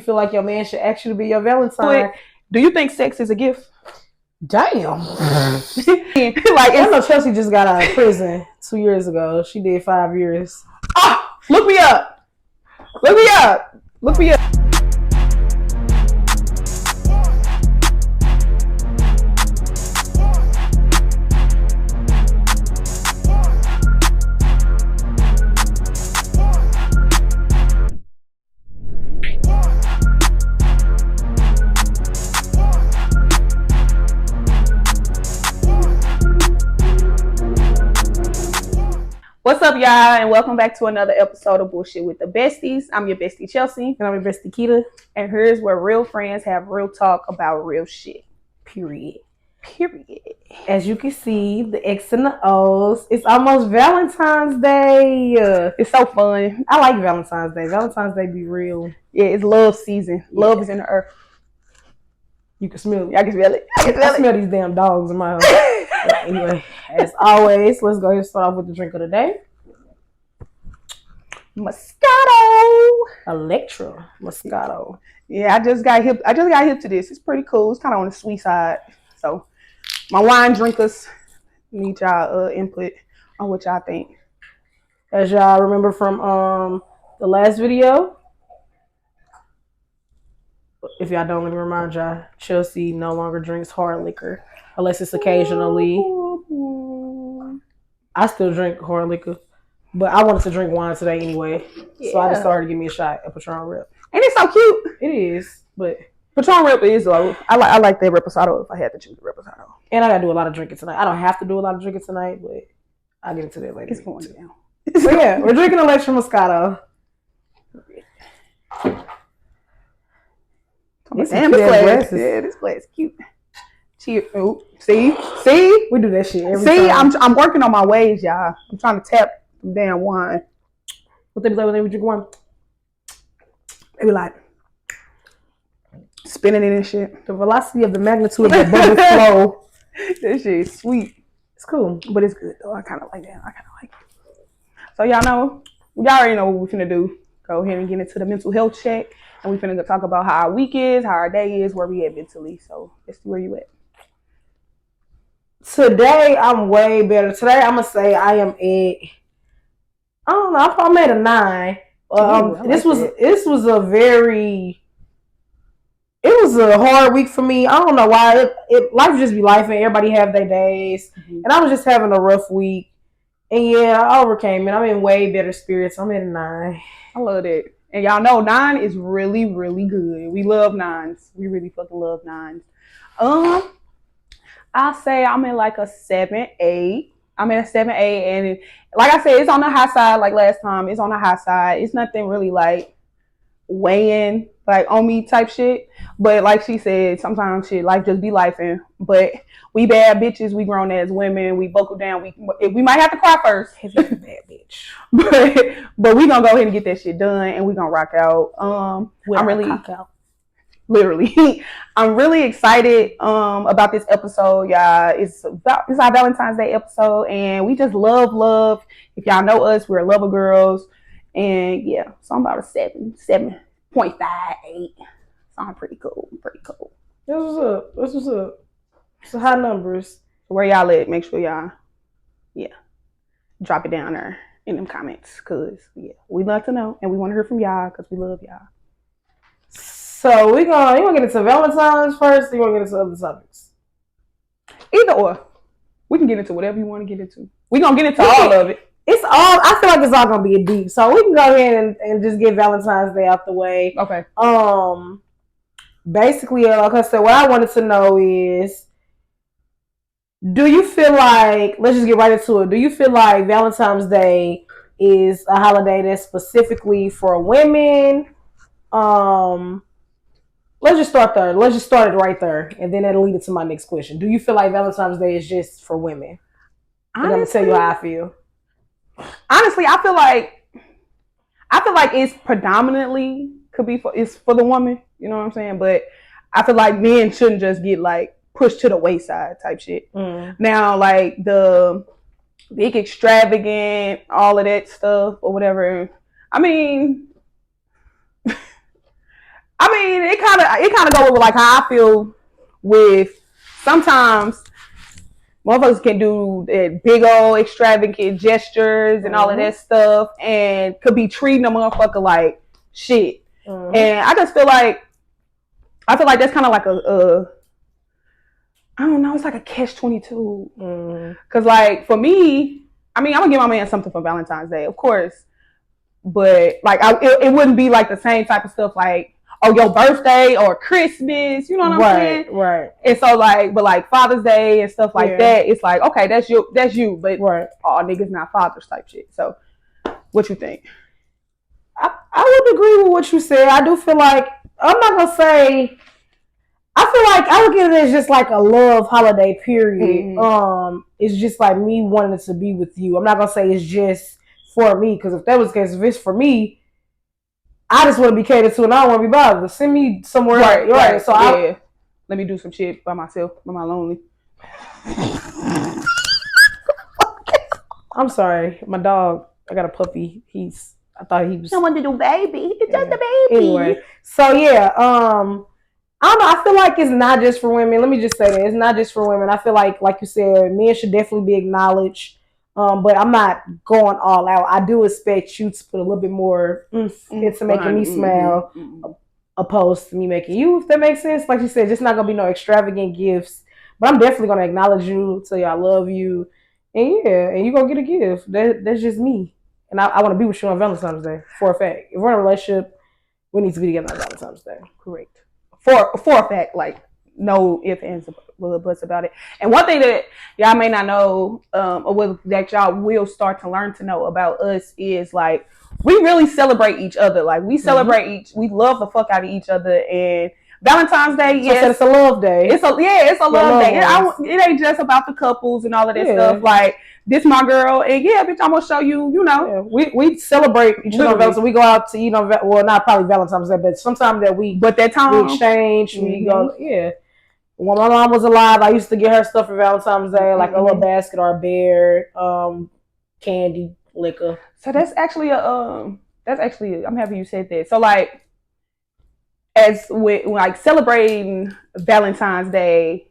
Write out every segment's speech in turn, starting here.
feel like your man should actually be your Valentine. But do you think sex is a gift? Damn. Like, I know Chelsea just got out of prison 2 years ago. She did 5 years. Oh, look me up. Look me up. Look me up. What's up, y'all, and welcome back to another episode of Bullshit with the Besties. I'm your bestie, Chelsea. And I'm your bestie, Keita. And here's where real friends have real talk about real shit. Period. As you can see, the X and the O's. It's almost Valentine's Day. It's so fun. I like Valentine's Day. Valentine's Day be real. Yeah, it's love season. Yeah. Love is in the earth. You can smell it. I can smell it. I smell these damn dogs in my house. Anyway, as always, let's go ahead and start off with the drink of the day. Moscato. Electra Moscato. Yeah, I just got hip to this. It's pretty cool. It's kind of on the sweet side. So my wine drinkers need y'all input on what y'all think. As y'all remember from the last video, if y'all don't, let me remind y'all, Chelsea no longer drinks hard liquor unless it's occasionally. I still drink hard liquor, but I wanted to drink wine today anyway. Yeah. So I just started to give me a shot of Patron Rip. And it's so cute. It is, but Patron Rip is low. I like the Reposado if I had to choose the Reposado. And I gotta do a lot of drinking tonight. I don't have to do a lot of drinking tonight, but I'll get into that later. It's going down. So yeah, we're drinking Electra Moscato. This glass is cute. Cheers. Oh, see, we do that shit every time. I'm working on my ways, y'all. I'm trying to tap some damn wine. What they be like when they drink wine? They be like spinning it and shit. The velocity of the magnitude of the bubble flow. This shit is sweet. It's cool, but it's good though. I kind of like that. So y'all already know what we're finna do. Go ahead and get into the mental health check. And we're finna talk about how our week is, how our day is, where we at mentally. So let's see where you at. Today, I'm way better. Today, I'm going to say I am at, I don't know, I'm at a 9. This was a hard week for me. I don't know why. Life just be life and everybody have their days. Mm-hmm. And I was just having a rough week. And yeah, I overcame it. I'm in way better spirits. I'm at a 9. I love it. And y'all know 9 is really, really good. We love 9s. We really fucking love 9s. I'll say I'm in like a 7-8. I'm in a 7-8, and like I said, it's on the high side. Like last time, it's on the high side. It's nothing really like weighing like on me type shit. But like she said, sometimes shit life just be lifing. But we bad bitches. We grown as women. We buckle down. We might have to cry first. He's a bad bitch. But we gonna go ahead and get that shit done, and we gonna rock out. I'm really literally. I'm really excited about this episode, y'all. It's our Valentine's Day episode, and we just love. If y'all know us, we're Lover Girls, and yeah, so I'm about a 7.58. So I'm pretty cool. That's what's up. So high numbers. Where y'all at? Make sure y'all, drop it down there in them comments, cause we love to know, and we want to hear from y'all, cause we love y'all. So you want to get into Valentine's first, or you want to get into other topics? Either or. We can get into whatever you want to get into. We're going to get into all of it. I feel like it's all going to be a deep. So we can go ahead and just get Valentine's Day out the way. Okay. Basically, like I said, what I wanted to know is, do you feel like, let's just get right into it. Do you feel like Valentine's Day is a holiday that's specifically for women? Let's just start there. Let's just start it right there, and then that'll lead it to my next question. Do you feel like Valentine's Day is just for women? I'm gonna tell you how I feel. Honestly, I feel like it's predominantly it's for the woman. You know what I'm saying? But I feel like men shouldn't just get like pushed to the wayside type shit. Mm. Now, like the big extravagant, all of that stuff or whatever. I mean, it kind of go with like how I feel with sometimes motherfuckers can do big old extravagant gestures and all of that stuff and could be treating a motherfucker like shit. And I just feel like that's kind of like I don't know, it's like a catch-22. Cause like for me, I mean, I'm gonna give my man something for Valentine's Day, of course, but like it wouldn't be like the same type of stuff like, oh, your birthday or Christmas, you know what I'm saying? Right. And so like, but like Father's Day and stuff like that, it's like, okay, that's you, but all niggas not fathers type shit. So, what you think? I would agree with what you said. I do feel like I'm not gonna say. I feel like I look at it as just like a love holiday period. It's just like me wanting to be with you. I'm not gonna say it's just for me, because if that was the case, if it's for me, I just want to be catered to and I don't want to be bothered. Send me somewhere. Right. So let me do some shit by myself, by my lonely. I'm sorry, my dog. I got a puppy. I thought he was. I want to do baby. It's just a baby. Anyway, so yeah. I don't know. I feel like it's not just for women. Let me just say that it's not just for women. I feel like you said, men should definitely be acknowledged. But I'm not going all out. I do expect you to put a little bit more into making me smile, opposed to me making you, if that makes sense. Like you said, just not gonna be no extravagant gifts. But I'm definitely gonna acknowledge you, tell you I love you, and you gonna get a gift. That's just me. And I want to be with you on Valentine's Day for a fact. If we're in a relationship, we need to be together on Valentine's Day. Correct. For a fact, like no ifs, ands, or buts about it. And one thing that y'all may not know, or that y'all will start to learn to know about us is like we really celebrate each other. Like we celebrate we love the fuck out of each other. And Valentine's Day, yes, it's a love day. It's a love day. It ain't just about the couples and all of that stuff. Like this, my girl, and bitch, I'm gonna show you. You know, we celebrate each other on Valentine's. We go out to eat on not probably Valentine's Day, but sometimes that time we exchange. We go, When my mom was alive, I used to get her stuff for Valentine's Day, like a little basket or a bear, candy, liquor. So that's actually I'm happy you said that. So like, as with like celebrating Valentine's Day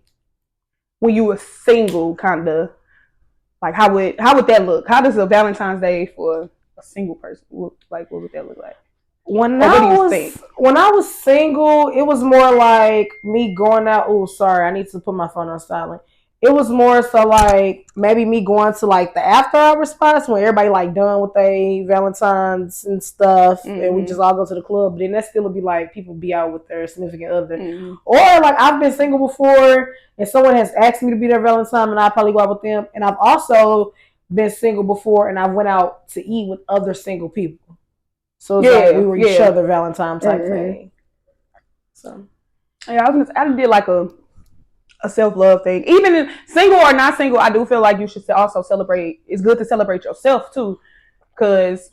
when you were single, kind of like how would that look? How does a Valentine's Day for a single person what would that look like? When I was single, it was more like me going out. Oh, sorry, I need to put my phone on silent. It was more so like maybe me going to like the after hour spots when everybody like done with their Valentine's and stuff, and we just all go to the club. But then that still would be like people be out with their significant other, or like I've been single before, and someone has asked me to be their Valentine, and I probably go out with them. And I've also been single before, and I went out to eat with other single people. So it's like we were each other Valentine type thing. So I did like a self-love thing. Even single or not single, I do feel like you should also celebrate. It's good to celebrate yourself too. Cause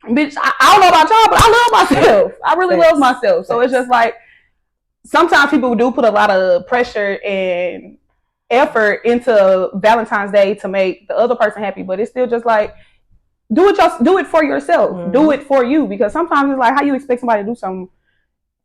bitch, I don't know about y'all, but I love myself. I really love myself. So it's just like sometimes people do put a lot of pressure and effort into Valentine's Day to make the other person happy, but it's still just like do it for yourself. Do it for you, because sometimes it's like how you expect somebody to do something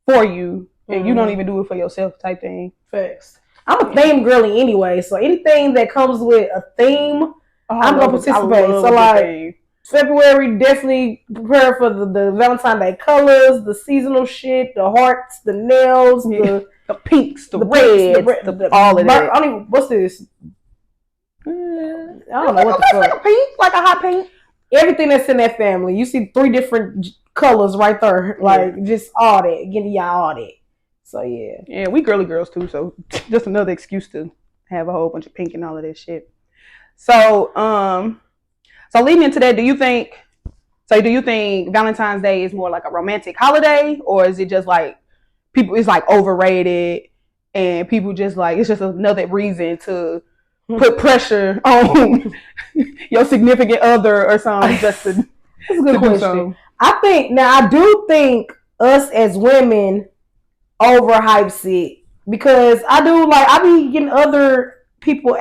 for you and you don't even do it for yourself type thing. Facts. I'm a theme girly anyway, so anything that comes with a theme, I'm gonna participate. So like February, definitely prepare for the Valentine's Day colors, the seasonal shit, the hearts, the nails, the pinks, the reds, all of that. I don't even, what's this? I don't know what the fuck. Like a pink, like a hot pink. Everything that's in that family. You see 3 different colors right there. Like just all that. Getting y'all all that. So yeah. Yeah, we girly girls too, so just another excuse to have a whole bunch of pink and all of that shit. So leading into that, do you think Valentine's Day is more like a romantic holiday, or is it just like people it's like overrated and people just like it's just another reason to put pressure on your significant other or something just to that's a good question. I do think us as women overhypes it, because I be getting other people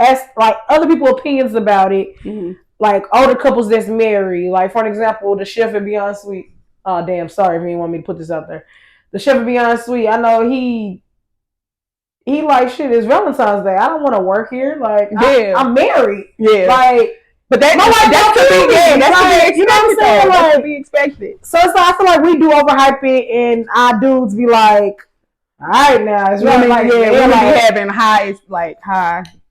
opinions about it. Like older couples that's married, like for an example, the chef and Beyond Sweet. Oh damn, sorry if you didn't want me to put this out there. the chef of Beyond Sweet. I know he like shit. It's Valentine's Day. I don't want to work here. Like I'm married. Yeah. Like. But that's to be you know what I'm saying? Like, to be expected. So it's like, I feel like we do overhype it, and our dudes be like, "All right, now it's really like we be having high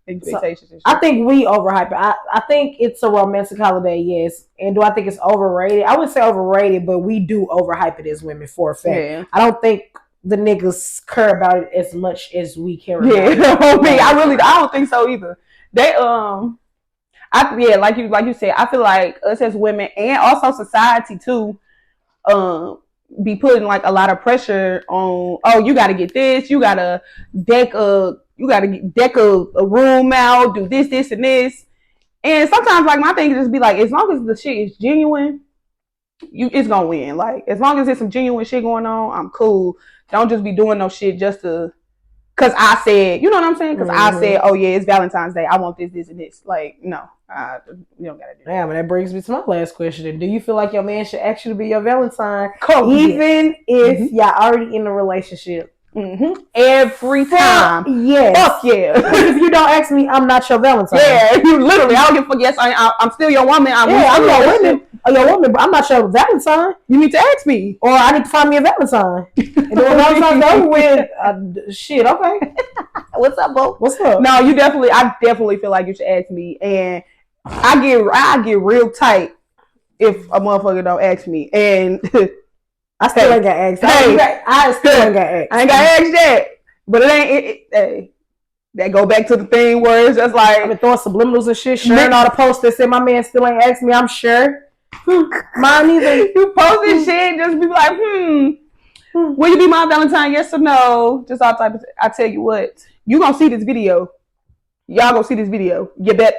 expectations." So I think we overhype it. I think it's a romantic holiday, yes. And do I think it's overrated? I would say overrated, but we do overhype it as women for a fact. Yeah. I don't think the niggas care about it as much as we care about it. I don't think so either. They like you said, I feel like us as women and also society too, be putting like a lot of pressure on. Oh, you got to get this. You got to deck a room out. Do this, and this. And sometimes, like my thing is just be like, as long as the shit is genuine, it's gonna win. Like as long as there's some genuine shit going on, I'm cool. Don't just be doing no shit just to. Cause I said, you know what I'm saying? Cause I said, oh yeah, it's Valentine's Day. I want this, and this. Like, no, you don't gotta do that. Damn, and that brings me to my last question. And do you feel like your man should actually be your Valentine, even if y'all already in a relationship? Mm-hmm. Every time, yes. Fuck yeah. If you don't ask me, I'm not your Valentine. Yeah, you literally. I don't give a fuck. Yes, I'm still your woman. I'm your woman, but I'm not your Valentine. You need to ask me, or I need to find me a Valentine. And then when Valentine's over with, shit. Okay, what's up, Bo? What's up? No, I definitely feel like you should ask me, and I get real tight if a motherfucker don't ask me, and. I still ain't got asked. I still ain't got asked. I ain't got asked that. But it ain't. That go back to the thing where it's just like. I've been throwing subliminals and shit, sharing all the posts that said my man still ain't asked me. I'm sure. Mine either. You posting shit, just be like, will you be my Valentine? Yes or no? Just all type of. I tell you what, you gonna see this video. Y'all gonna see this video. You bet.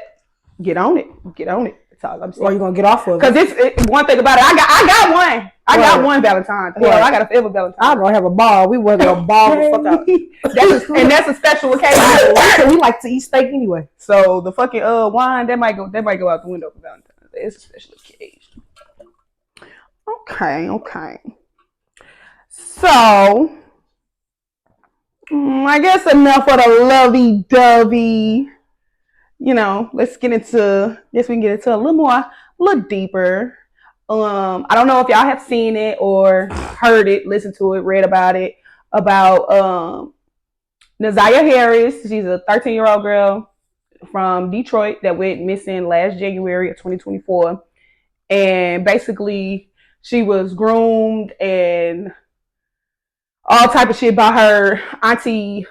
Get on it. Get on it. That's all I'm saying. Or you gonna get off of it? Because it's one thing about it. I got one. I got one Valentine. Hell, I got a forever Valentine. I'm gonna have a ball. We want to ball the fuck out. That's a special occasion. We like to eat steak anyway. So the fucking wine that might go out the window for Valentine's Day. It's a special occasion. Okay. So I guess enough of the lovey-dovey. You know, we can get into a little deeper. I don't know if y'all have seen it or heard it, listened to it, read about it, about Naziah Harris. She's a 13-year-old girl from Detroit that went missing last January of 2024. And basically, she was groomed and all type of shit by her auntie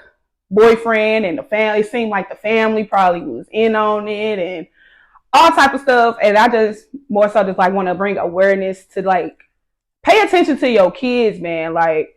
boyfriend and the family. It seemed like the family probably was in on it and all type of stuff. And I just more so just like want to bring awareness to like pay attention to your kids, man. Like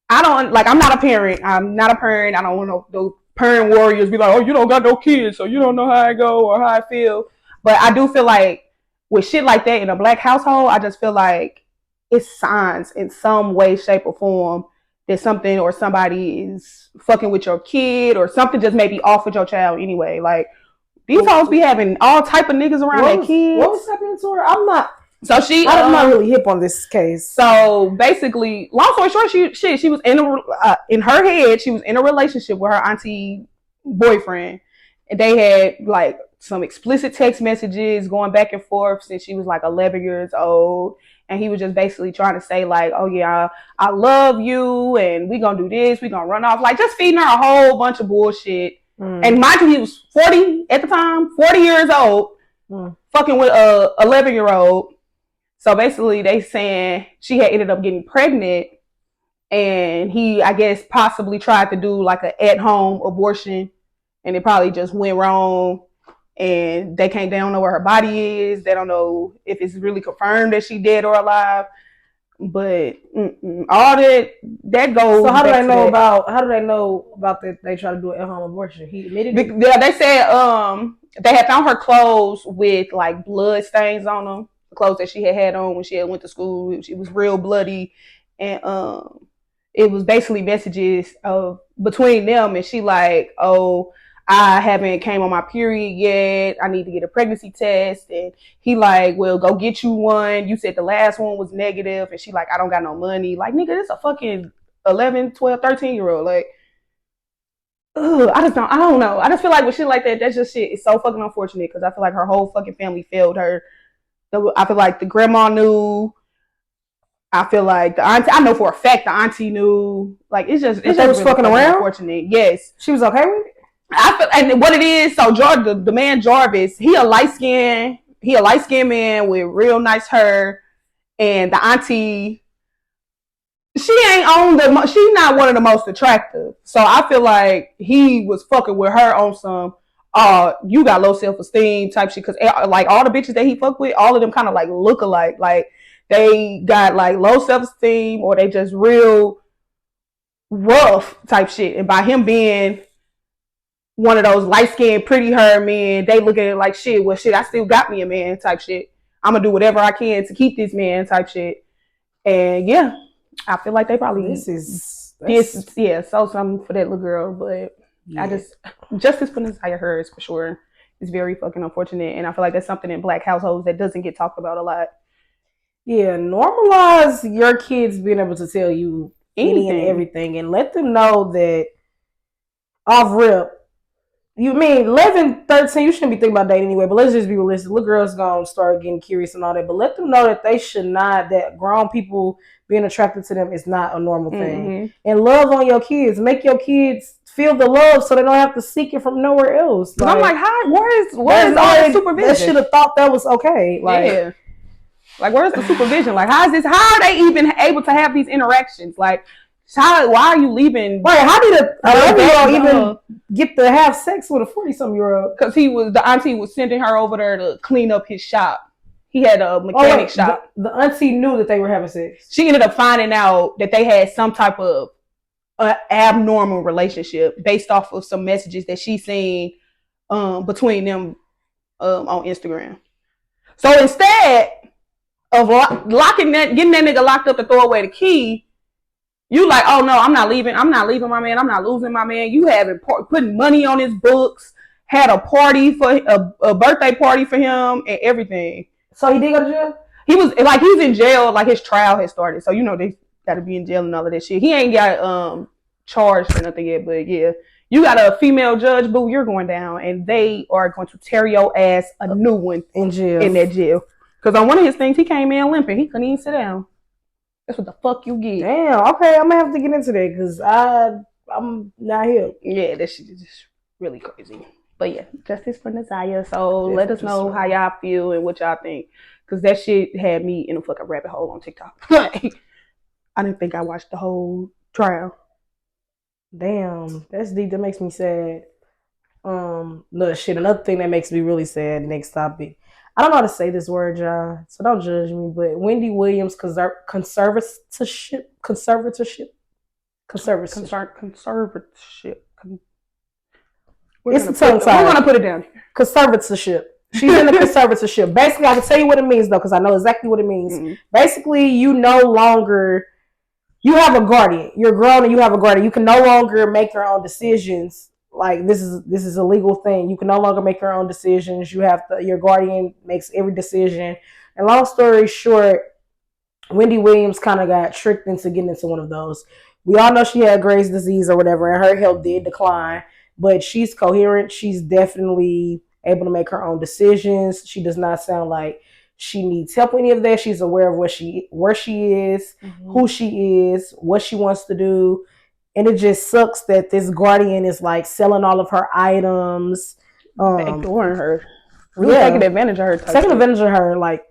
I'm not a parent. I don't want those parent warriors be like, oh, you don't got no kids, so you don't know how I go or how I feel. But I do feel like with shit like that in a Black household, I just feel like it's signs in some way, shape, or form that something or somebody is fucking with your kid or something just may be off with your child anyway. Like, these hoes be having all type of niggas around their kids. What was happening to her? I'm not really hip on this case. So basically, long story short, she was in her head, she was in a relationship with her auntie boyfriend. And they had like some explicit text messages going back and forth since she was like 11 years old. And he was just basically trying to say like, oh yeah, I love you and we gonna do this, we gonna run off. Like just feeding her a whole bunch of bullshit. And mind you, he was 40 at the time, 40 years old, fucking with a 11-year-old. So basically they saying she had ended up getting pregnant and he, I guess, possibly tried to do like an at-home abortion and it probably just went wrong. And they don't know where her body is. They don't know if it's really confirmed that she's dead or alive. But all that goes. So how do they know about that? They try to do an at-home abortion. He admitted it? Yeah, they said they had found her clothes with like blood stains on them. The clothes that she had on when she had went to school. She was real bloody, and it was basically messages between them. And she like, oh, I haven't came on my period yet. I need to get a pregnancy test. And he like, well, go get you one. You said the last one was negative. And she like, I don't got no money. Like, nigga, this a fucking 11, 12, 13-year-old. Like, ugh, I don't know. I just feel like with shit like that, that's just shit. It's so fucking unfortunate because I feel like her whole fucking family failed her. I feel like the grandma knew. I feel like the auntie, I know for a fact the auntie knew. Like, it's just they was fucking around. Unfortunate. Yes, she was okay with it. I feel, and what it is. So George, the man Jarvis, he a light skinned man with real nice hair, and the auntie, she not one of the most attractive. So I feel like he was fucking with her on some, you got low self-esteem type shit. Cause like all the bitches that he fucked with, all of them kind of like look alike. Like they got like low self-esteem or they just real rough type shit. And by him being one of those light-skinned, pretty hair men, they look at it like shit. Well, shit, I still got me a man type shit. I'm gonna do whatever I can to keep this man type shit. And yeah, I feel like they probably so something for that little girl. But yeah. I just justice for Nasiah Harris for sure. It's very fucking unfortunate, and I feel like that's something in Black households that doesn't get talked about a lot. Yeah, normalize your kids being able to tell you anything and everything, and let them know that off rip. You mean 11, 13, you shouldn't be thinking about dating anyway, but let's just be realistic. Little girls gonna start getting curious and all that, but let them know that they should not, that grown people being attracted to them is not a normal thing. Mm-hmm. And love on your kids. Make your kids feel the love so they don't have to seek it from nowhere else. Like, I'm like, where's all that supervision? They should have thought that was okay. Like, yeah. Like, where's the supervision? Like, how are they even able to have these interactions? Like, why are you leaving? Right, how did a 11-year-old even get to have sex with a 40-something-year-old? Because the auntie was sending her over there to clean up his shop. He had a mechanic shop. The auntie knew that they were having sex. She ended up finding out that they had some type of abnormal relationship based off of some messages that she seen between them on Instagram. So instead of getting that nigga locked up to throw away the key, you like, oh no, I'm not leaving my man, I'm not losing my man. You having putting money on his books, had a party for a birthday party for him and everything. So he did go to jail? He's in jail, like his trial has started. So they gotta be in jail and all of that shit. He ain't got charged or nothing yet, but yeah. You got a female judge, boo, you're going down and they are going to tear your ass a new one in that jail. Because on one of his things he came in limping. He couldn't even sit down. That's what the fuck you get. Damn, okay, I'm gonna have to get into that because I'm not here. Yeah, that shit is just really crazy. But yeah, justice for Nasiah. So let us know how y'all feel and what y'all think. Because that shit had me in a fucking rabbit hole on TikTok. I didn't think I watched the whole trial. Damn, that's deep. That makes me sad. Look, shit, another thing that makes me really sad, next topic. I don't know how to say this word, y'all, so don't judge me, but Wendy Williams conservatorship. It's the tongue tie. We're going to put it down here. Conservatorship. She's in the conservatorship. Basically, I can tell you what it means, though, because I know exactly what it means. Mm-hmm. Basically, you no longer... You have a guardian. You're grown and you have a guardian. You can no longer make your own decisions. Like, this is a legal thing. You can no longer make your own decisions. Your guardian makes every decision. And long story short, Wendy Williams kind of got tricked into getting into one of those. We all know she had Graves' disease or whatever, and her health did decline. But she's coherent. She's definitely able to make her own decisions. She does not sound like she needs help with any of that. She's aware of where she is, mm-hmm. who she is, what she wants to do. And it just sucks that this guardian is like selling all of her items. Ignoring her. Really taking advantage of her. Taking advantage of her, like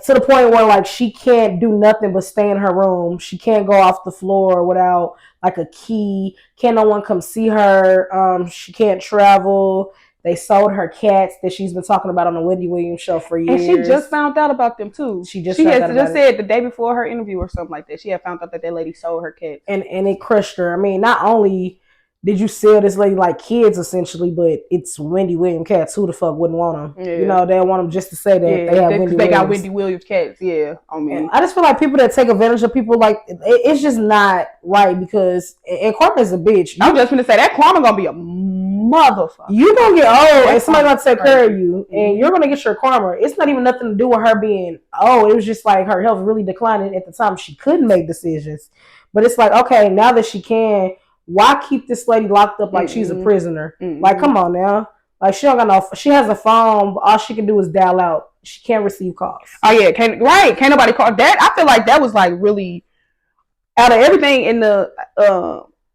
to the point where like she can't do nothing but stay in her room. She can't go off the floor without like a key. Can't no one come see her. She can't travel. They sold her cats that she's been talking about on the Wendy Williams show for years. And she just found out about them too. She had said the day before her interview or something like that. She had found out that lady sold her cats. And it crushed her. I mean, not only did you sell this lady like kids essentially, but it's Wendy Williams cats. Who the fuck wouldn't want them? Yeah. You know, they want them just to say that they got Wendy Williams cats. Yeah, I mean, I just feel like people that take advantage of people, like it's just not right because karma is a bitch. I'm just gonna say that karma gonna be a motherfucker. You gonna get old and somebody gonna take care of you, and you're gonna get your karma. It's not even nothing to do with her being old. It was just like her health really declining at the time. She couldn't make decisions. But it's like, okay, now that she can, why keep this lady locked up like she's a prisoner? Like, come on now. Like, she don't got no. She has a phone, but all she can do is dial out. She can't receive calls. Oh yeah, can't nobody call that. I feel like that was like really out of everything in the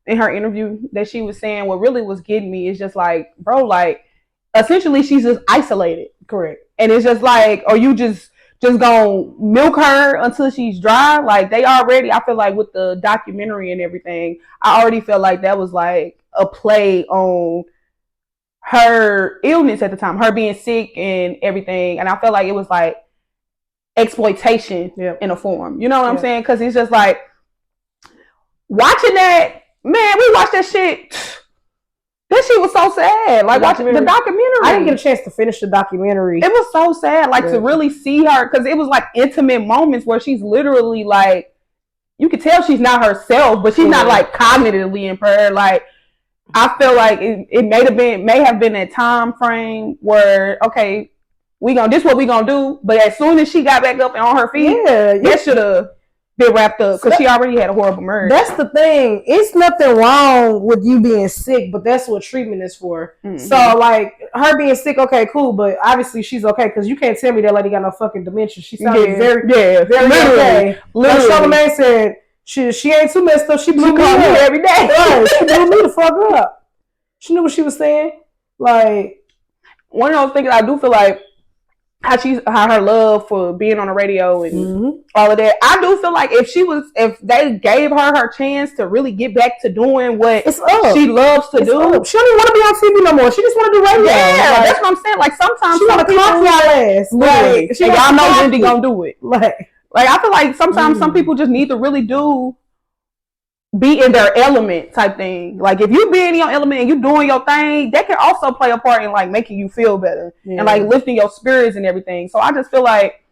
in her interview that she was saying. What really was getting me is just like, bro, like essentially she's just isolated, correct? And it's just like, are you just gonna milk her until she's dry? Like they already, I feel like with the documentary and everything, I already felt like that was like a play on her illness at the time, her being sick and everything. And I felt like it was like exploitation in a form. You know what I'm saying? Because it's just like watching that, man, we watched that shit. That shit was so sad. Like watching the documentary. I didn't get a chance to finish the documentary. It was so sad. Like to really see her, because it was like intimate moments where she's literally like, you could tell she's not herself, but she's not like cognitively impaired. Like I feel like it may have been a time frame where, okay, this what we gonna do. But as soon as she got back up and on her feet, that should have been wrapped up, because she already had a horrible marriage. That's the thing. It's nothing wrong with you being sick, but that's what treatment is for. So like her being sick, okay, cool, but obviously she's okay, because you can't tell me that lady got no fucking dementia. She sounded very okay. Like Charlamagne said, she ain't too messed up. She blew me every day. Right. She blew me the fuck up. She knew what she was saying. Like one of those things, I do feel like how her love for being on the radio and all of that. I do feel like if they gave her chance to really get back to doing what she loves to do, she don't even want to be on TV no more. She just want to do radio. Yeah, like, that's what I'm saying. Like sometimes she want to clock y'all ass. Like, y'all know Wendy gonna do it. Like I feel like sometimes some people just need to really be in their element type thing. Like if you be in your element and you doing your thing, that can also play a part in like making you feel better and like lifting your spirits and everything. So I just feel like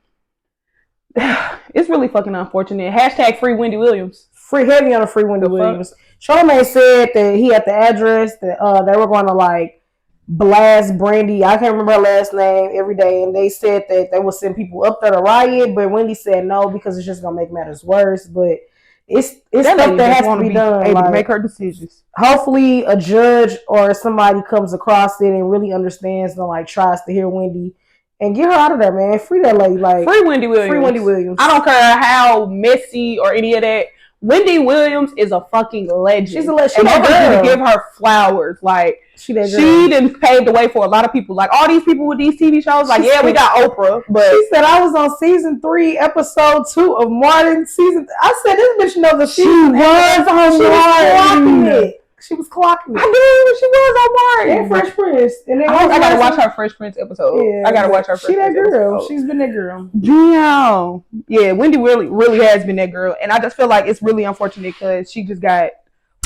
it's really fucking unfortunate. # free Wendy Williams. Free heavy on a free Wendy Williams. Charlamagne said that he had the address that they were going to like blast Brandy. I can't remember her last name every day, and they said that they would send people up there to riot, but Wendy said no because it's just gonna make matters worse. But it's stuff that has to be done. Able to make her decisions. Hopefully, a judge or somebody comes across it and really understands and like tries to hear Wendy and get her out of there, man. Free that lady, like free Wendy Williams. Free Wendy Williams. I don't care how messy or any of that. Wendy Williams is a fucking legend. She's a legend. And I need to give her flowers. Like she didn't pave the way for a lot of people. Like all these people with these TV shows. Like we got Oprah, but she said I was on season 3, episode 2 of Martin season. I said this bitch knows that she was on Martin. She was clocking it. I knew she was on Martin. And Fresh Prince. And I gotta watch her Fresh Prince episode. Yeah, I gotta watch her Fresh Prince girl. episode. She's been that girl. Damn. Yeah, Wendy really has been that girl. And I just feel like it's really unfortunate because she just got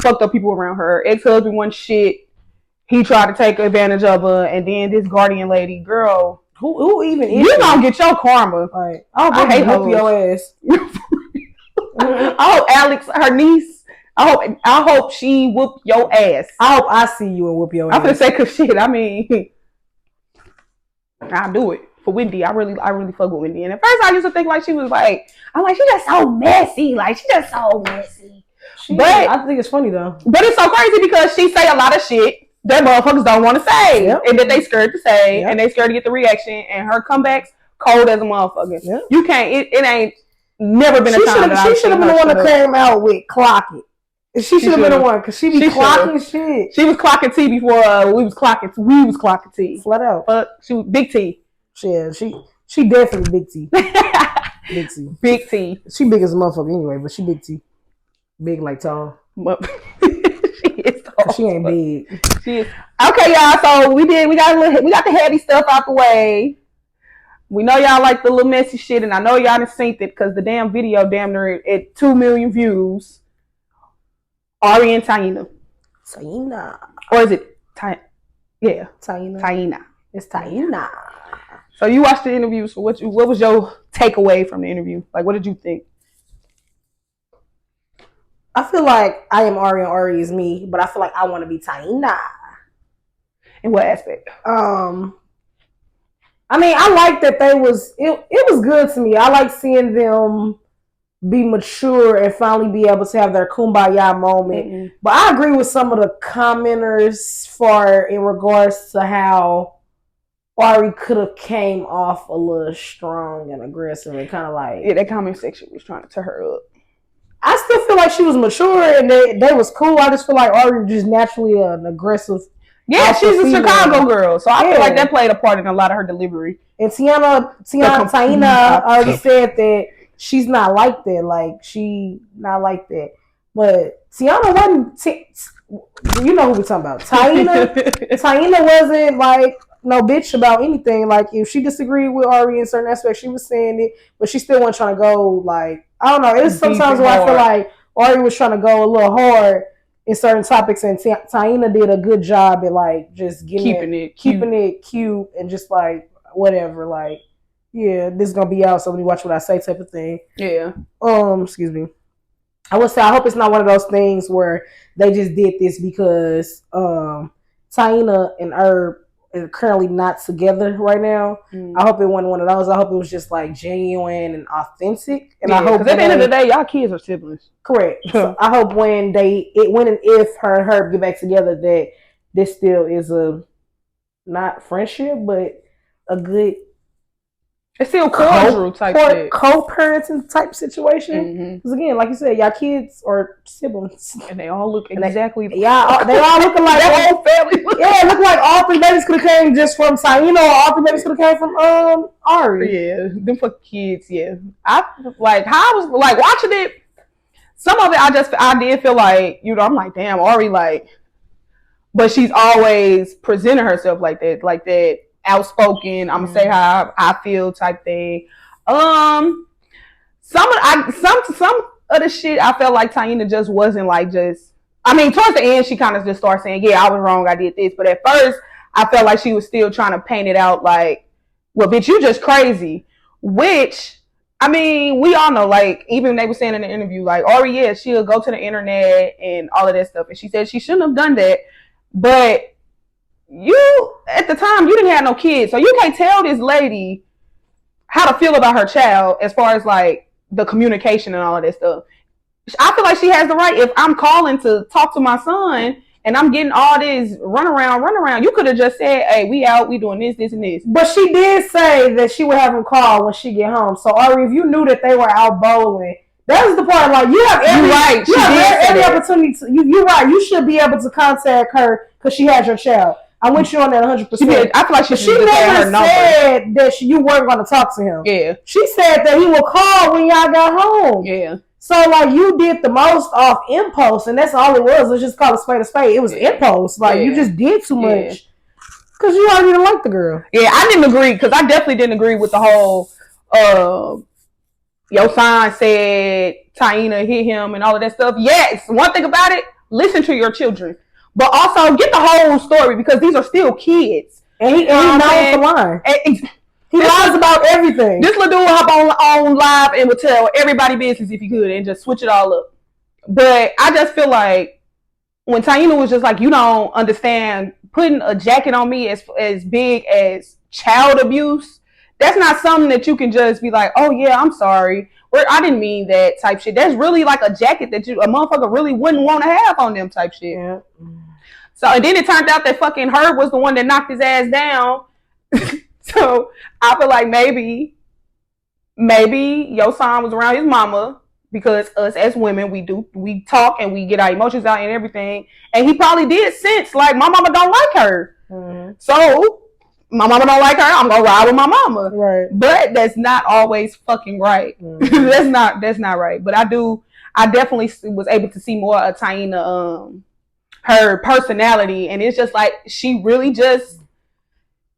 fucked up people around her. Ex-husband won shit. He tried to take advantage of her. And then this guardian lady, girl. Who even is you gonna get your karma. Like, I hate your ass. I hope Alex, her niece, I hope she whoop your ass. I hope I see you and whoop your ass. I'm gonna say cause shit. I mean, I'll do it for Wendy. I really fuck with Wendy. And at first, I used to think like she was like, I'm like, she just so messy. Like she just so messy. But I think it's funny though. But it's so crazy because she say a lot of shit that motherfuckers don't want to say, and that they scared to say, and they scared to get the reaction. And her comebacks cold as a motherfucker. Yep. You can't. It ain't never been a time. She should have been the one to clear him out with clock it. She should have been the one because she be clocking shit. She was clocking T before we was clocking T. Flat out. But she was big T. Yeah, she definitely big T. Big T. Big T. She big as a motherfucker anyway, but she big T. Big like tall. She is tall. She ain't big. She is. Okay, y'all. So we got the heavy stuff out the way. We know y'all like the little messy shit, and I know y'all done synced it because the damn video damn near at 2 million views. Ari and Taina. Taina. Or is it Taina? Yeah. Taina. It's Taina. So you watched the interview. So what was your takeaway from the interview? Like, what did you think? I feel like I am Ari and Ari is me, but I feel like I want to be Taina. In what aspect? I mean, I like that it was good to me. I like seeing them be mature and finally be able to have their kumbaya moment. Mm-hmm. But I agree with some of the commenters in regards to how Ari could have came off a little strong and aggressive and kind of like... Yeah, that comment section was trying to tear her up. I still feel like she was mature and they was cool. I just feel like Ari was just naturally an aggressive... Yeah, she's a Chicago girl. So I feel like that played a part in a lot of her delivery. And Taina already said that she's not like that. Like, she not like that. But Tiana wasn't... you know who we're talking about. Taina wasn't like... no bitch about anything. Like, if she disagreed with Ari in certain aspects, she was saying it, but she still wasn't trying to go, like, I don't know. It's sometimes where I feel like Ari was trying to go a little hard in certain topics, and Taina did a good job at, like, just keeping it cute and just, like, whatever. Like, yeah, this is going to be out, so when you watch what I say type of thing. Yeah. Excuse me. I would say, I hope it's not one of those things where they just did this because Taina and Herb are currently not together right now. I hope it wasn't one of those. I hope it was just like genuine and authentic. And I hope at the end of the day, y'all kids are siblings. Correct. So I hope when and if her and Herb get back together, that this still is a not friendship, but a good. It's still cordial type co-parenting type situation. Because again, like you said, y'all kids are siblings, and they all look exactly. They all look like that whole family. Yeah, it look like all three babies could have came just from Taina, or all three babies could have came from Ari. Yeah, them for kids. Yeah, I like how I was like watching it. Some of it, I did feel like, you know, I'm like, damn, Ari, like, but she's always presenting herself like that. Outspoken, I'm gonna say how I feel type thing. Some of the shit I felt like Taina just wasn't like just. I mean, towards the end, she kind of just started saying, "Yeah, I was wrong. I did this." But at first, I felt like she was still trying to paint it out like, "Well, bitch, you just crazy." Which, I mean, we all know. Like, even they were saying in the interview, like, Ari, yeah, she'll go to the internet and all of that stuff, and she said she shouldn't have done that, but. You, at the time, you didn't have no kids, so you can't tell this lady how to feel about her child as far as, like, the communication and all of that stuff. I feel like she has the right. If I'm calling to talk to my son and I'm getting all this run around, you could have just said, hey, we out, we doing this, and this. But she did say that she would have him call when she get home. So, Ari, if you knew that they were out bowling, that was the part, like, you have every opportunity to, you're right, you should be able to contact her because she has your child. I'm with you on that 100%. I feel like she never said that you weren't going to talk to him. Yeah. She said that he will call when y'all got home. Yeah. So, like, you did the most off impulse, and that's all it was. Let's just call it spade a spade. It was impulse. Like, you just did too much. Because you already didn't like the girl. Yeah, I didn't agree, because I definitely didn't agree with the whole, your son said Taina hit him and all of that stuff. Yes, one thing about it, listen to your children. But also get the whole story because these are still kids. And he knows the line. He lies about everything. This little dude hop on live and would tell everybody business if he could and just switch it all up. But I just feel like when Taina was just like, you don't understand putting a jacket on me as big as child abuse, that's not something that you can just be like, oh yeah, I'm sorry. I didn't mean that type shit. That's really like a jacket that a motherfucker really wouldn't want to have on them type shit. Yeah. So, and then it turned out that fucking Herb was the one that knocked his ass down. So, I feel like maybe your son was around his mama because us as women, we talk and we get our emotions out and everything. And he probably did sense like my mama don't like her. Mm-hmm. So, my mama don't like her, I'm gonna ride with my mama. Right. But that's not always fucking right. Mm-hmm. that's not right. But I definitely was able to see more of Taina, her personality, and it's just like she really just,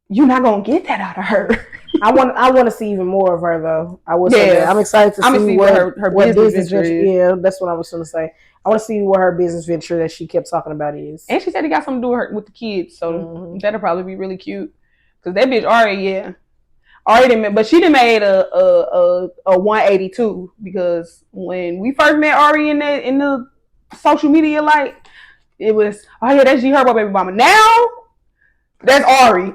you're not gonna get that out of her. I want to see even more of her though. I will say that. I'm excited to see what her business venture is. Yeah, that's what I was gonna say. I want to see what her business venture that she kept talking about is. And she said it got something to do with the kids, so that'll probably be really cute. Cause that bitch Ari didn't, but she done made a 182 because when we first met Ari in the social media, like it was, oh yeah, that's G Herbo baby mama. Now that's Ari,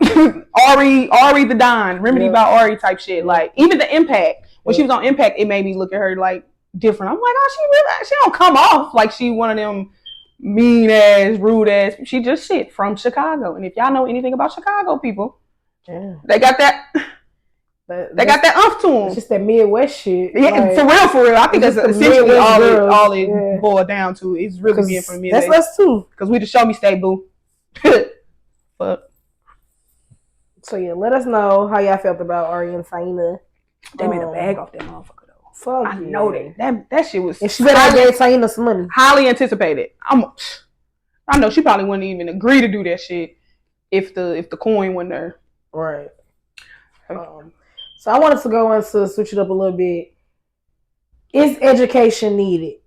Ari the Don, Remedy by Ari type shit. Like even the Impact when she was on Impact, it made me look at her like different. I'm like, oh, she don't come off like she one of them mean ass, rude ass. She just shit from Chicago. And if y'all know anything about Chicago people, they got that. They got that umph to them. It's just that Midwest shit. Yeah, like, for real. I think that's essentially all it boiled down to. It's really being from the Midwest. That's us too. Because we the show me state, boo. But so yeah, let us know how y'all felt about Ari and Taina. They made a bag off that motherfucker though. Fuck I know that shit was. And she better have gave Taina some money. Highly anticipated. I know she probably wouldn't even agree to do that shit if the coin wasn't there. Right. So I wanted to go into switch it up a little bit. Is education needed?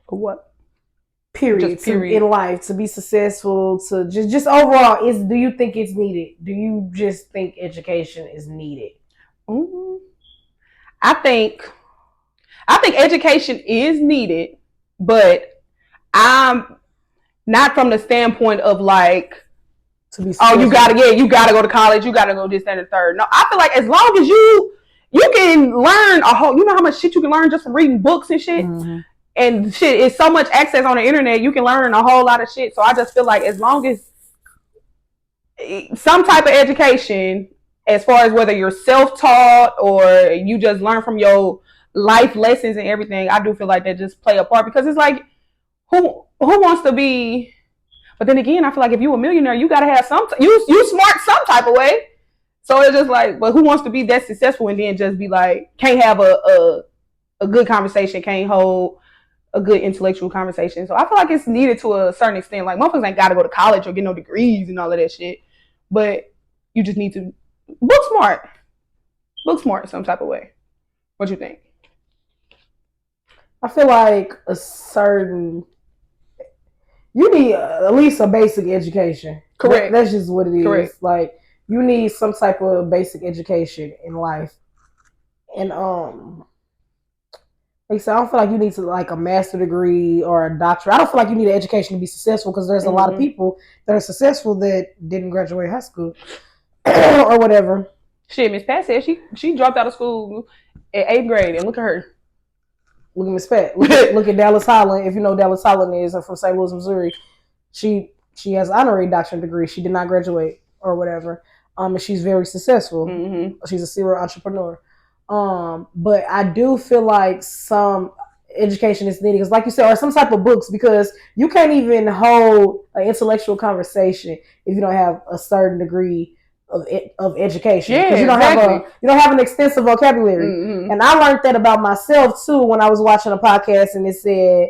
For what? Period. In life to be successful, to just overall, do you think it's needed? Do you just think education is needed? I think education is needed, but I'm not from the standpoint of like, to be you gotta go to college, you gotta go this, that, and the third. No, I feel like as long as you can learn you know how much shit you can learn just from reading books and shit. Mm-hmm. And shit, it's so much access on the internet, you can learn a whole lot of shit. So I just feel like as long as some type of education, as far as whether you're self-taught or you just learn from your life lessons and everything, I do feel like that just play a part, because it's like, who wants to be? But then again, I feel like if you're a millionaire, you gotta have you smart some type of way. So it's just like, but who wants to be that successful and then just be like, can't have a good conversation, can't hold a good intellectual conversation. So I feel like it's needed to a certain extent. Like, motherfuckers ain't gotta go to college or get no degrees and all of that shit. But you just need to book smart some type of way. What you think? I feel like you need at least a basic education. Correct. That's just what it is. Correct. Like, you need some type of basic education in life. And like I said, I don't feel like you need to like a master degree or a doctorate. I don't feel like you need an education to be successful, because there's a lot of people that are successful that didn't graduate high school or whatever. Shit, Miss Pat said she dropped out of school in 8th grade, and look at her. Look at Miss Pat. Look at Dallas Holland. If you know who Dallas Holland is, from St. Louis, Missouri. She has an honorary doctorate degree. She did not graduate or whatever. And she's very successful. Mm-hmm. She's a serial entrepreneur. But I do feel like some education is needed, because like you said, or some type of books, because you can't even hold an intellectual conversation if you don't have a certain degree of education. Yeah, because you don't have an extensive vocabulary. Mm-hmm. And I learned that about myself too when I was watching a podcast, and it said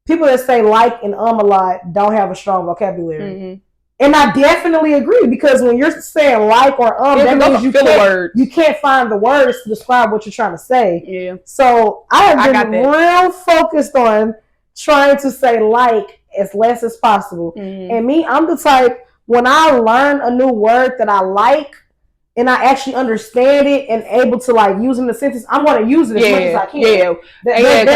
people that say like and a lot don't have a strong vocabulary. Mm-hmm. And I definitely agree, because when you're saying like or that means you can't find the words to describe what you're trying to say. Yeah. So I have been real focused on trying to say like as less as possible. Mm-hmm. And me, I'm the type, when I learn a new word that I like and I actually understand it and able to like use it in the sentence, I'm going to use it as much as I can. Yeah.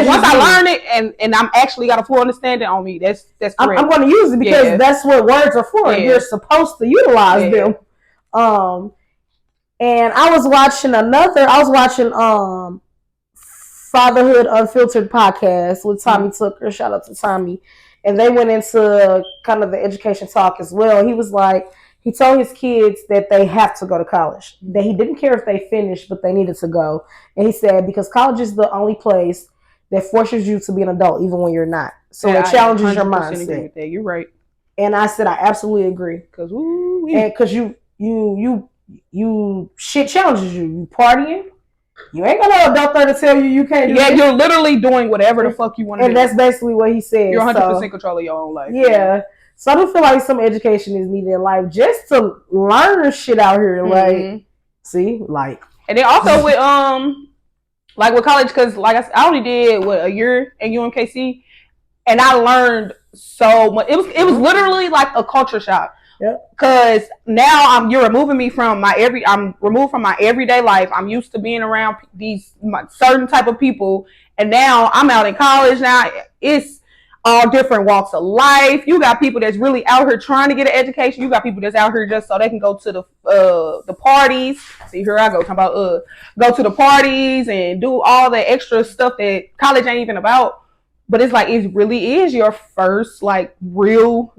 Once I learn it and I'm actually got a full understanding on me, that's correct. I'm going to use it, because that's what words are for. You're supposed to utilize them. And I was watching Fatherhood Unfiltered podcast with Tommy Tucker. Shout out to Tommy. And they went into kind of the education talk as well. He was like, he told his kids that they have to go to college. That he didn't care if they finished, but they needed to go. And he said, because college is the only place that forces you to be an adult, even when you're not. So it challenges your mindset. Agree with that. You're right. And I said, I absolutely agree. Because you shit challenges you. You partying. You ain't got no adult there to tell you can't do it. You're literally doing whatever the fuck you want to do. And that's basically what he said. You're 100% control of your own life. Yeah. So I do feel like some education is needed in life just to learn shit out here. Like, And then also with like with college, because like I only did a year at UMKC, and I learned so much. It was literally like a culture shock. Because now you're removing me from I'm removed from my everyday life. I'm used to being around these certain type of people, and now I'm out in college. Now all different walks of life. You got people that's really out here trying to get an education. You got people that's out here just so they can go to the parties. See, here I go talking about go to the parties and do all the extra stuff that college ain't even about. But it's like it really is your first like real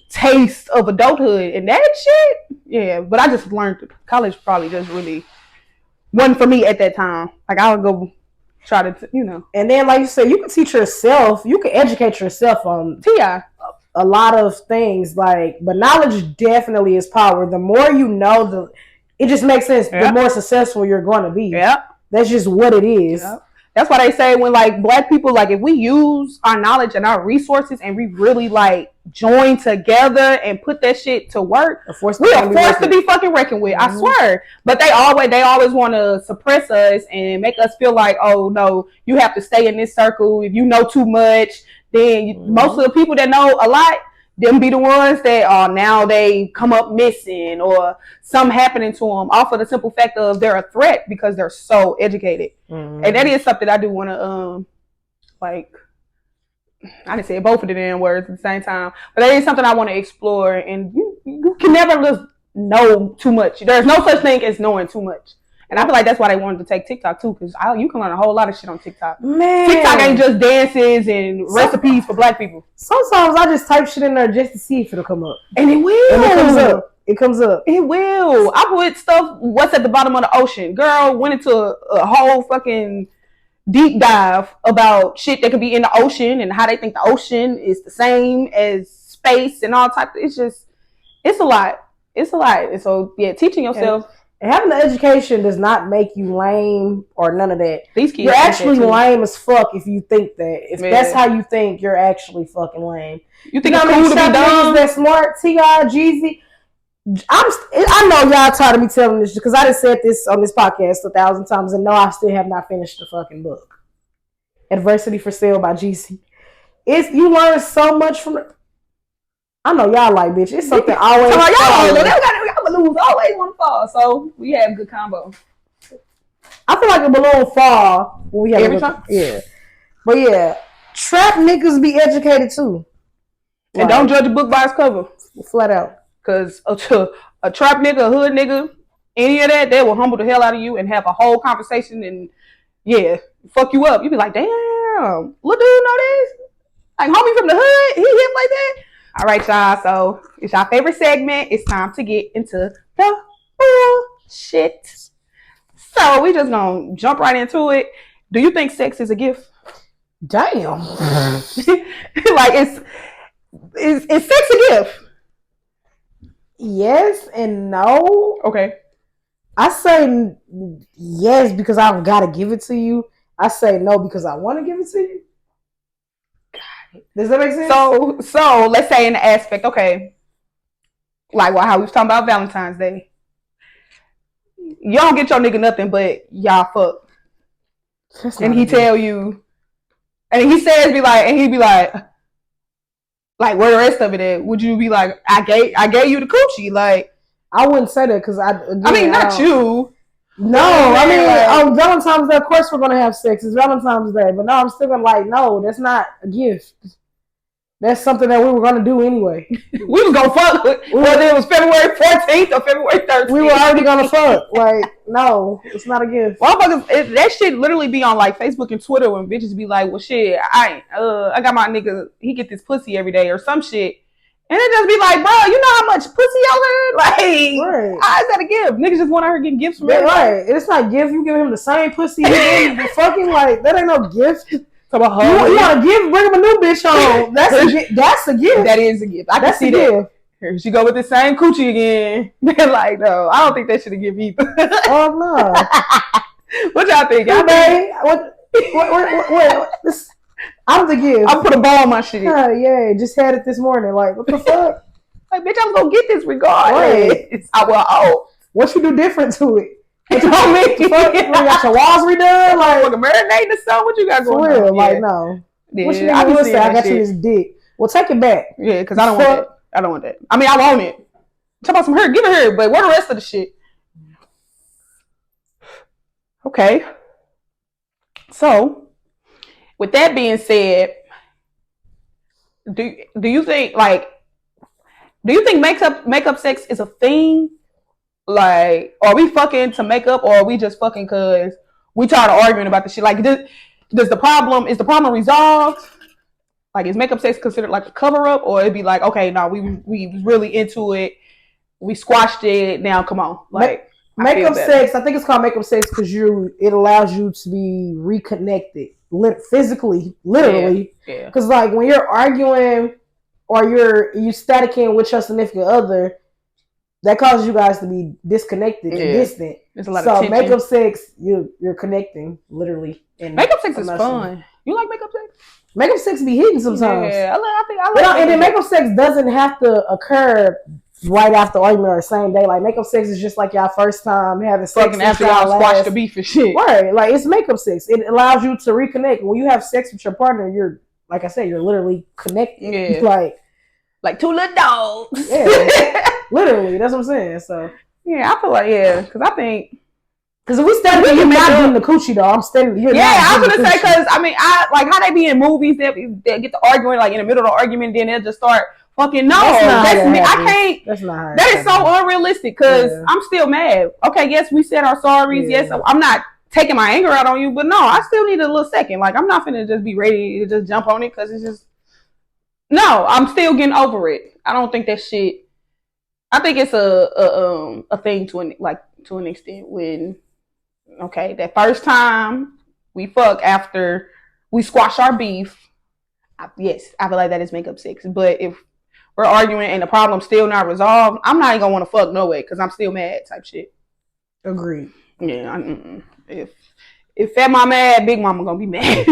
taste of adulthood, and that shit. Yeah, but I just learned college probably just really wasn't for me at that time. Like I would go try to, And then, like you said, you can teach yourself. You can educate yourself on a lot of things. Like, but knowledge definitely is power. The more you know, it just makes sense. The more successful you're going to be. Yeah, that's just what it is. Yep. That's why they say when like black people, like if we use our knowledge and our resources and we really like join together and put that shit to work, we are forced to be fucking reckoned with. I swear. But they always want to suppress us and make us feel like, oh no, you have to stay in this circle. If you know too much, then most of the people that know a lot, them be the ones that now they come up missing or something happening to them off of the simple fact of they're a threat because they're so educated. And that is something I do want to like. I didn't say both of the damn words at the same time, but that is something I want to explore. And you can never just know too much. There's no such thing as knowing too much. And I feel like that's why they wanted to take TikTok too, because you can learn a whole lot of shit on TikTok. Man, TikTok ain't just dances and recipes for black people. Sometimes I just type shit in there just to see if it'll come up, and it will. And it comes up. It comes up. It will. I put stuff. What's at the bottom of the ocean? Girl went into a whole fucking deep dive about shit that could be in the ocean and how they think the ocean is the same as space and all types. It's a lot. It's a lot. And so yeah, teaching yourself. And having the education does not make you lame or none of that. These kids, you're actually lame as fuck if you think that. If that's how you think, you're actually fucking lame. You think it's cool to be dumb? That smart, T.I., Jeezy. I know y'all tired of me telling this because I done said this on this podcast 1,000 times, and no, I still have not finished the fucking book. Adversity for Sale by Jeezy. You learn so much from it. I know y'all like, bitch. It's something always. So y'all balloons always want to fall, so we have a good combo. I feel like a balloon fall when we have every time. Yeah, but yeah, trap niggas be educated too, and don't judge a book by its cover. Flat out, because a trap nigga, a hood nigga, any of that, they will humble the hell out of you and have a whole conversation and fuck you up. You be like, damn, little dude know this? Like homie from the hood, he hit like that. All right, y'all. So it's our favorite segment. It's time to get into the bullshit. So we just gonna jump right into it. Do you think sex is a gift? Damn. Like is sex a gift? Yes and no. Okay. I say yes because I gotta give it to you. I say no because I want to give it to you. Does that make sense? So let's say in the aspect, okay, like how we was talking about Valentine's Day. You don't get your nigga nothing, but y'all fuck. And he tell you, and he says, be like, where the rest of it at? Would you be like, I gave you the coochie? Like, I wouldn't say that because not you. No, I mean, on Valentine's Day, of course we're gonna have sex. It's Valentine's Day, but no, I'm still gonna no, that's not a gift. That's something that we were gonna do anyway. We was gonna fuck, whether it was February 14th or February 13th. We were already gonna fuck. No, it's not a gift. Motherfuckers, that shit literally be on like Facebook and Twitter when bitches be like, well, shit, I got my nigga, he get this pussy every day or some shit. And it just be like, bro, you know how much pussy y'all heard? Like, how is that a gift? Niggas just want her getting gifts from everybody. Right. It's not a gift. You give him the same pussy. You fucking that ain't no gift. So you want to give, bring him a new bitch home. That's a gift. That is a gift. I can see that. Here she go with the same coochie again. They're like, no, I don't think that should have given either. Oh, no. What y'all think? What? I'm the gift. I put a ball on my shit. Yeah, just had it this morning. Like, what the fuck? Like, bitch, I'm gonna get this regardless. Right. I will. What you do different to it? What you know me? You got your walls redone? Like, marinating or something? What you got going on? Like, no. Yeah, what you I got you this dick. Well, take it back. Yeah, because I don't want that. I don't want that. I mean, I want it. Talk about some her. Give it her. But where the rest of the shit? Okay. So, with that being said, do you think makeup sex is a thing? Like, are we fucking to make up, or are we just fucking because we tired of arguing about the shit? Like, is the problem resolved? Like, is makeup sex considered like a cover up, or it'd be like, okay, no, we really into it, we squashed it. Now, come on, like makeup sex. I think it's called makeup sex because it allows you to be reconnected, physically, literally. Yeah. Because like when you're arguing or you staticking with your significant other, that causes you guys to be disconnected and distant. There's a lot of tension. Makeup sex, you're connecting literally. Makeup sex is fun. You like makeup sex? Makeup sex be hitting sometimes. Yeah, I like. And then makeup sex doesn't have to occur right after argument or the same day. Like makeup sex is just like y'all first time having sex. Fucking after y'all squash the beef and shit. Right. Like it's makeup sex. It allows you to reconnect. When you have sex with your partner, you're like I said, you're literally connected. Yeah. Like two little dogs. Yeah. Literally, that's what I'm saying. So yeah, I feel like because I think if we stand you're not doing the coochie though. I'm standing here. Yeah, I was gonna say because I mean I like how they be in movies they get to arguing like in the middle of the argument, then they'll just start fucking that's me. I can't. That's not how that is so unrealistic because I'm still mad. Okay, yes, we said our sorries. Yes, I'm not taking my anger out on you, but no, I still need a little second. Like I'm not finna just be ready to just jump on it because it's just no. I'm still getting over it. I don't think that shit. I think it's a thing to an extent when that first time we fuck after we squash our beef. I feel like that is makeup sex. But if we're arguing and the problem's still not resolved, I'm not even gonna want to fuck no way because I'm still mad type shit. Agreed. Yeah. If fat mama mad, big mama gonna be mad.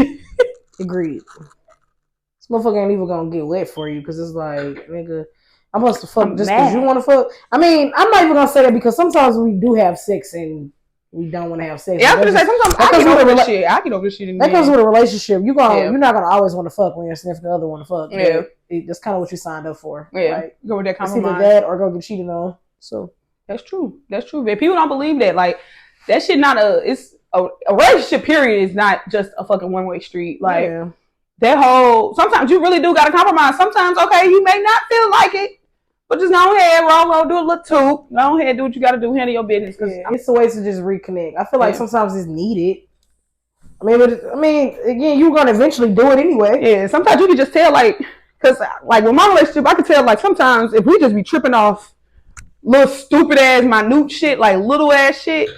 Agreed. This motherfucker ain't even gonna get wet for you because it's like nigga. I'm supposed to fuck just because you want to fuck. I mean, I'm not even gonna say that because sometimes we do have sex and we don't want to have sex. Yeah, I'm gonna say sometimes I get over this shit. I get over this shit. That comes with a relationship. You're not gonna always want to fuck when your significant other want to fuck. Yeah, that's kind of what you signed up for. Yeah, like, go with that compromise. It's either that or go get cheated on. So that's true. But people don't believe that. Like that shit it's a relationship. Period is not just a fucking one way street. Like that whole. Sometimes you really do gotta compromise. Sometimes you may not feel like it. But just go ahead, roll, do a little toot. Go ahead, do what you got to do, handle your business. It's a way to just reconnect. I feel like sometimes it's needed. I mean, again, you're gonna eventually do it anyway. Yeah, sometimes you can just tell, because with my relationship, I can tell, sometimes if we just be tripping off little stupid ass, minute shit, little ass shit,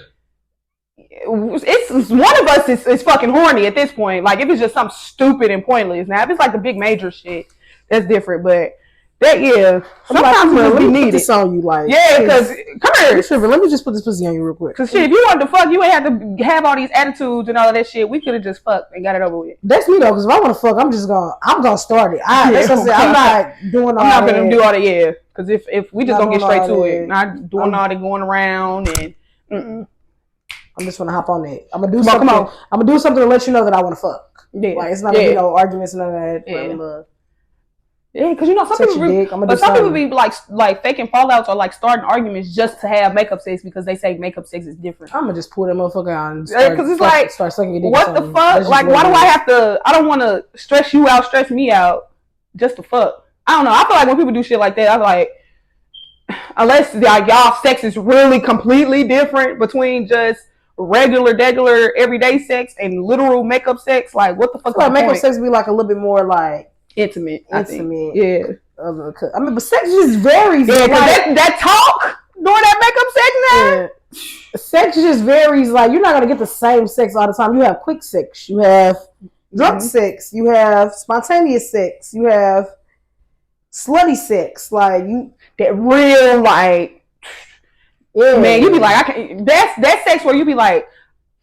it's one of us is fucking horny at this point. Like if it's just something stupid and pointless. Now if it's the big major shit, that's different, but. Sometimes let me put this on you, because come here, Shiver, let me just put this pussy on you real quick. Cause shit, if you wanted to fuck, you ain't have to have all these attitudes and all of that shit. We could have just fucked and got it over with. That's me though, because if I want to fuck, I'm gonna start it. I'm not doing all. I'm not gonna do all that, because if we just gonna get straight to it, not doing all that going around and. I'm just gonna hop on it. I'm gonna do something. I'm gonna do something to let you know that I want to fuck. Yeah, it's not gonna be no arguments, none of that. Yeah. Yeah, because some people be like faking fallouts or starting arguments just to have makeup sex because they say makeup sex is different. I'm gonna just pull that motherfucker out because it's start sucking your dick. What the fuck? Why do I have to? I don't want to stress you out, stress me out, just to fuck. I don't know. I feel like when people do shit like that, I'm like, unless y'all sex is really completely different between just regular, everyday sex and literal makeup sex. Like, what the fuck? Makeup sex be a little bit more intimate. Yeah. But sex just varies. Yeah, that talk during that makeup sex now. Sex just varies. You're not gonna get the same sex all the time. You have quick sex. You have drunk sex. You have spontaneous sex. You have slutty sex. That real man. You be like, I can't. That's sex where you be like.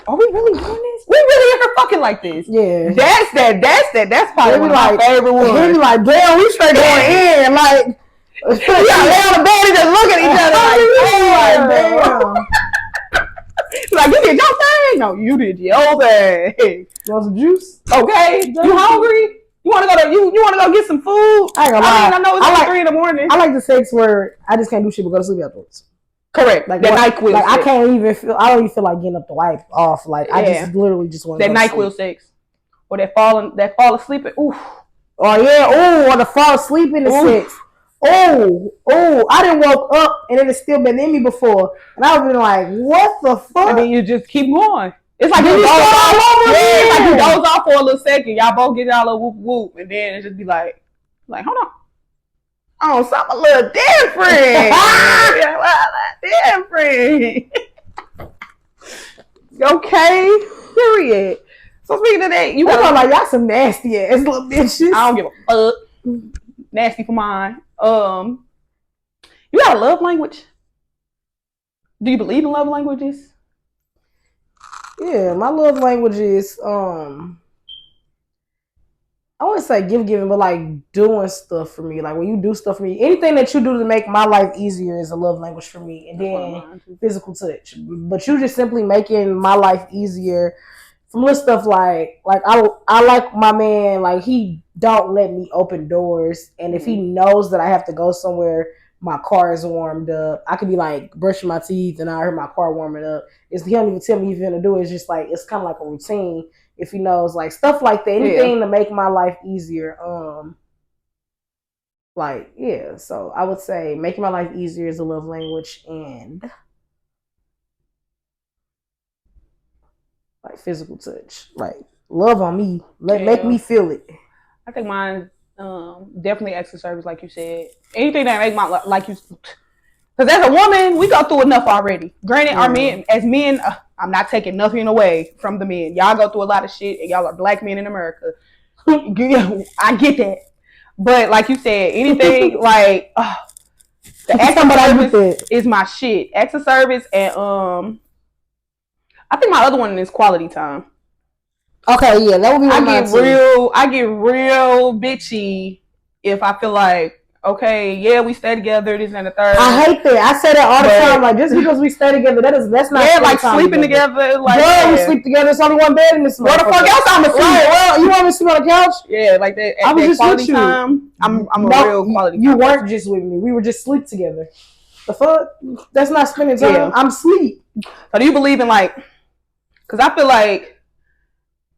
Are we really doing this? We really in here fucking like this? Yeah. That's probably one of my favorite ones. He be like, damn, we straight going in. We got lay on the bed and just look at each other damn. You did your thing? No, you did your thing. Want some juice? Okay. You hungry? You want to go get some food? I ain't gonna lie. I know it's 3 a.m. I like the sex where I just can't do shit but go to sleep afterwards. Correct. That NyQuil. I can't even feel. I don't even feel like getting up to wipe off. I just literally just want that NyQuil sex or that fall asleep. Oof. Or yeah, or to fall asleep in the sex. I didn't woke up and it has still been in me before. And I've been like, what the fuck? And then you just keep going. It's like you doze off. It's like you doze off for a little second. Y'all both get y'all a whoop whoop. And then it just be like, hold on. Oh, something a little different. Different. Okay. Period. So speaking of that, you gotta like y'all some nasty ass little bitches. I don't give a fuck. Nasty for mine. You got a love language? Do you believe in love languages? Yeah, my love language is I wouldn't say giving, but like doing stuff for me. Like when you do stuff for me, anything that you do to make my life easier is a love language for me. And then physical touch. But you just simply making my life easier. Some little stuff like I like my man, like he don't let me open doors, and if he knows that I have to go somewhere, my car is warmed up. I could be like brushing my teeth and I hear my car warming up. He don't even tell me he's gonna do it. It's just like it's kind of like a routine. If he knows like stuff like that, anything to make my life easier. So I would say making my life easier is a love language, and like physical touch, like love on me, make me feel it. I think mine definitely acts of service, like you said. Anything that make my like you, because as a woman, we go through enough already. Granted, our men, as men, I'm not taking nothing away from the men. Y'all go through a lot of shit, and y'all are black men in America. I get that, but like you said, anything like the acts of service is my shit. Acts of service, and I think my other one is quality time. Okay, yeah, that would be I get real bitchy if I feel like, okay, yeah, we stay together, this and the third. I hate that. I say that all the time. Like, just because we stay together, that's not. Yeah, like sleeping together. Like, we sleep together. It's only one bed in this. What the fuck else I'm gonna sleep? Well, you want me to sleep on the couch? Yeah, like that. I was just with you. Time, I'm a real quality. You weren't just with me. We were just sleep together. The fuck? That's not spending time. Yeah. I'm sleep. So do you believe in like? Because I feel like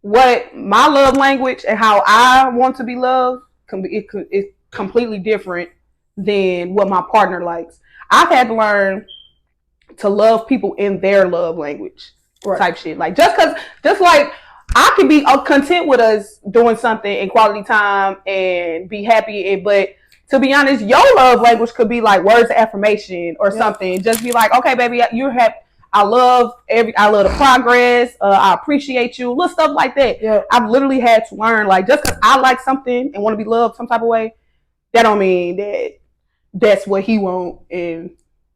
what my love language and how I want to be loved it's completely different than what my partner likes. I've had to learn to love people in their love language type shit. Like just like I could be content with us doing something in quality time and be happy, but to be honest, your love language could be like words of affirmation or something. Just be like, okay, baby, you're happy. I love the progress. I appreciate you. Little stuff like that. Yeah. I've literally had to learn, like, just because I like something and want to be loved some type of way, that don't mean that that's what he wants,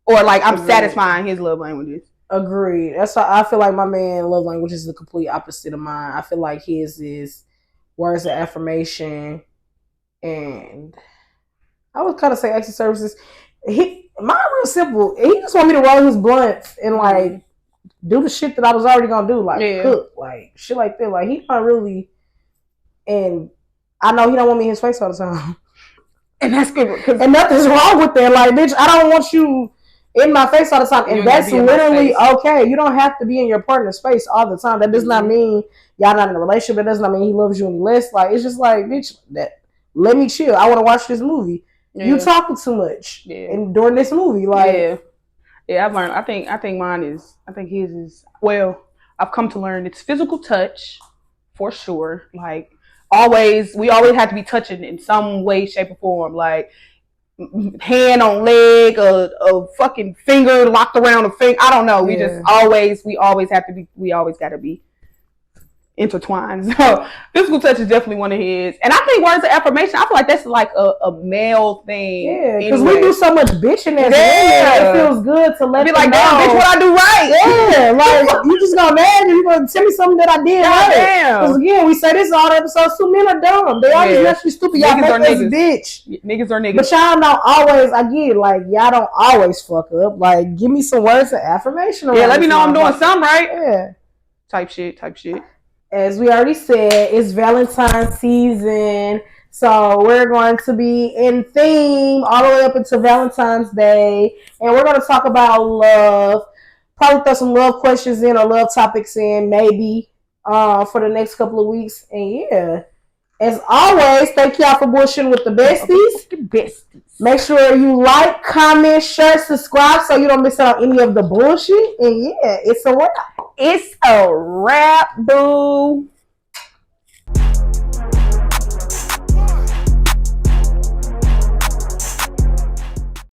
or like I'm satisfying his love languages. Agreed. That's why I feel like my man love language is the complete opposite of mine. I feel like his is words of affirmation, and I would kind of say acts of services. Mine real simple. He just want me to roll his blunt and like do the shit that I was already gonna do, like cook, like shit like that. Like he not really, and I know he don't want me in his face all the time, and that's good. And nothing's wrong with that. Like, bitch, I don't want you in my face all the time, and that's literally okay. You don't have to be in your partner's face all the time. That does not mean y'all not in a relationship. That does not mean he loves you any less. Like, it's just like, bitch, let me chill. I want to watch this movie. Yeah. You talking too much, and during this movie, like, I've learned. I think his is. Well, I've come to learn it's physical touch, for sure. Like we always have to be touching in some way, shape, or form. Like hand on leg, a fucking finger locked around a finger. I don't know. We always have to be. We always got to be intertwined. So physical touch is definitely one of his, and I think words of affirmation, I feel like that's like a male thing. Yeah, because we do so much bitching as women. It feels good to let be like, damn, bitch, what I do right. Yeah, like you just gonna mad and you gonna tell me something that I did right. Because again, we say this all the episodes. Two men are dumb. They always naturally stupid. Y'all niggas make us bitch. Niggas are niggas. But y'all don't always. I get like y'all don't always fuck up. Like give me some words of affirmation. Yeah, let me know I'm doing something right. Yeah. Type shit. As we already said, it's Valentine's season. So we're going to be in theme all the way up until Valentine's Day. And we're going to talk about love. Probably throw some love questions in or love topics in maybe for the next couple of weeks. And As always, thank y'all for bullshitting with the besties. Make sure you like, comment, share, subscribe so you don't miss out on any of the bullshit. And yeah, it's a wrap. It's a wrap, boo.